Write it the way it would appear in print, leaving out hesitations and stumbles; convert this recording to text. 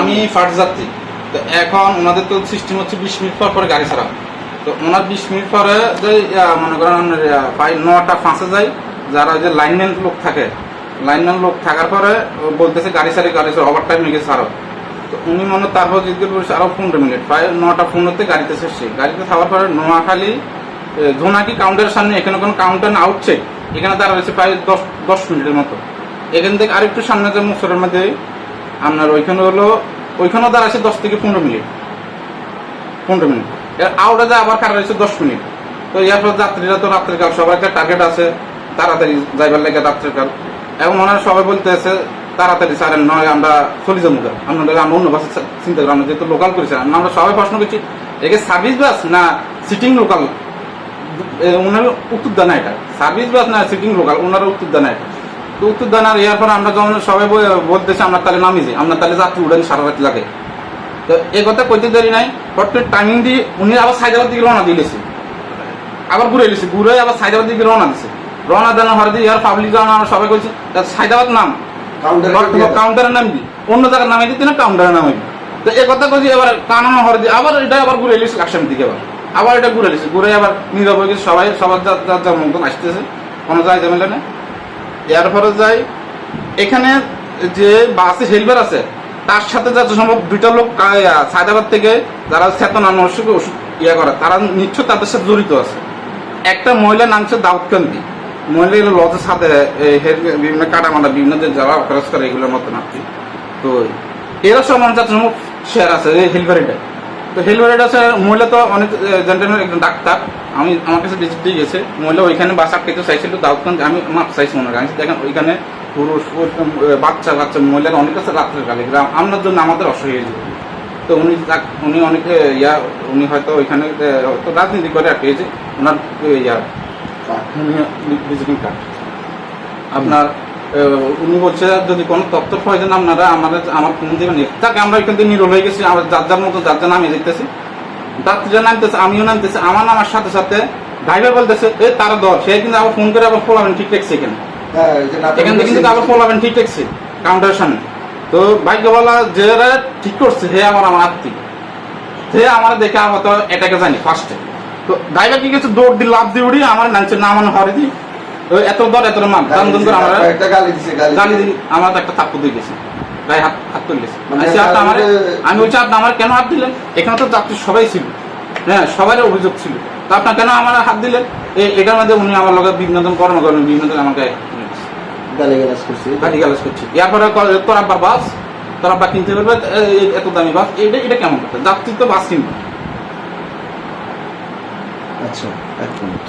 আমি ফার্স্ট যাত্রী। তো এখন ওনাদের তো সিস্টেম হচ্ছে 20 মিনিট পর পরে গাড়ি ছাড়া। তো ওনার 20 মিনিট পরে যে মনে করেন 9টা 5-এ যায়, যারা যে লাইনম্যান লোক থাকে, লাইনম্যান লোক থাকার পরে বলতেছে গাড়ি ছাড়ি ওভার টাইম লেগে ছাড়ো। তো উনি মনে তারপর জিজ্ঞেস করছে আরো 15 মিনিট, প্রায় 9টা 15-তে গাড়িতে শেষে। গাড়িতে থাকার পরে নোয়াখালী জোনাকি কাউন্টারের সামনে, এখানে কোনো কাউন্টার না, আউটচেক, এখানে তারা রয়েছে প্রায় 10 মিনিটের মতো। এখান থেকে আরেকটু সামনে যে মুসরের মধ্যে আপনার ওইখানে হলো, ওইখানেও দাঁড়াচ্ছে 10 থেকে 15 মিনিট। এর আউটে যায় আবার কারা রয়েছে 10 মিনিট। তো এরপর যাত্রীরা তো রাত্রিকাল, সবার একটা টার্গেট আছে তাড়াতাড়ি যাইবার লেগে রাত্রিকাল। এখন ওনারা সবাই বলতেছে তাড়াতাড়ি ছাড়েন, নয় আমরা চলে যাবো, আমরা অন্য বাসে চিন্তা করি, আমরা যেহেতু লোকাল করেছি। আমরা সবাই প্রশ্ন করছি একে সার্ভিস বাস না সিটিং লোকাল, ওনার উত্তর দেয় না এটা, সার্ভিস বাস না সিটিং লোকাল, ওনারা উত্তর দেয় না এটা। তো উত্তর দেয় না, এরপর আমরা যখন সবাই বলতেছি আমরা তাহলে নামি যাই, আমরা তাহলে যাত্রী উড়েন সারা রাত লাগে। তো এই কথা কইতে দেরি নাই, হঠাৎ টাইমিং দিয়ে উনি আবার সাইদাবাদ দিকে রওনা দিয়েছে, আবার ঘুরে এসেছে, ঘুরে আবার সাইদাবাদ দিকে রওনা দিচ্ছে। রওনা দেওয়ার হরে দিয়ে ইয়ার পাবলিক যখন আমরা সবাই কইছি সাইদাবাদ নাম, কাউন্টারের নাম দি, অন্য জায়গার নামে দিতে না কাউন্টারের নামে। তো এই কথা কইছি, এবার কানানো হরে দিয়ে আবার এটা আবার ঘুরে এসেছে আসামের দিকে, আবার এটা ঘুরে এসেছে, ঘুরে আবার নীরব হয়ে গেছে, সবাই সবার যার মতন আসতেছে, কোনো যায় জামেলা না। এরপরে যাই এখানে যে বাসে হেলমেট আছে, তার সাথে যাতে সম্ভব 2টা লোক সায়দাবাদ থেকে যারা চেতনা নষ্ট ওষুধ করে, তারা নিশ্চয় তাদের সাথে জড়িত আছে। একটা মহিলা নামছে দাউদকান্দি, মহিলা এগুলো লজের সাথে বিভিন্ন কাটামাটা বিভিন্ন যে যারা অপারেস করে এগুলোর মতন আর কি। তো এরা সব মানুষ যাতে সম্ভব শেয়ার আছে এই হেলমেট। তো হেলমেট আছে, মহিলা তো অনেক জেন্টেলম্যান, একজন ডাক্তার, আমার কাছে ভিজিট দিয়ে গেছে। মহিলা ওইখানে বাসা পেতে চাইছিল দাউদকান্দি, আমি মাপ চাইছি মনে হয়, দেখেন ওইখানে পুরুষ বাচ্চা মহিলারা অনেক আছে রাত্রের কালে, আপনার জন্য আমাদের অসহ্য। তো উনি অনেক উনি হয়তো ওইখানে রাজনীতি করে আর পেয়েছে, ওনার ভিজিটিং কার্ড আপনার। উনি বলছে যদি কোনো তথ্য প্রয়োজন আপনারা আমার ফোন দিবেন, তাকে আমরা এখান থেকে নিরল হয়ে গেছি, আমরা যার যার মতো যার যার নামে দেখতেছি, যাত্রীরা নামতেছে, আমিও নামতেছি। আমার নামার সাথে সাথে ড্রাইভার বলতেছে তারা দর, সে কিন্তু আবার ফোন করে আবার ফোলাবেন ঠিক রেখছে, এখান থেকে কিন্তু আবার ফোলাবেন ঠিক রেখছে কাউন্টারের সামনে। তো ভাগ্যবালা যারা ঠিক করছে হে আমার আত্মীয়, সে আমার দেখে আবার তো এটাকে জানি ফার্স্টে। তো ড্রাইভার কি কিছু দৌড় দিয়ে লাভ দিয়ে উড়ি আমার নামছে নামানো হরে দিই, এত দর এত মান করে আমার গালি দিই, আমার একটা থাপ্পড় দিয়ে গেছি, গায়ে হাত তুলে গেছে। আমি বলছি আপনি আমার কেন হাত দিলেন, এখানে তো যাত্রী সবাই ছিল, হ্যাঁ সবাই অভিযোগ ছিল, তো আপনার কেন আমার হাত দিলেন? এটার মধ্যে উনি আমার লোকের বিনোদন কর্ম করেন, বিনোদন আমাকে গালিগালাজ করছি। এরপরে তোর আব্বার বাস, তোর আব্বা কিনতে পারবে এত দামি বাস, এটা কেমন কথা? যাত্রী তো বাস কিনবে। আচ্ছা, 1 মিনিট।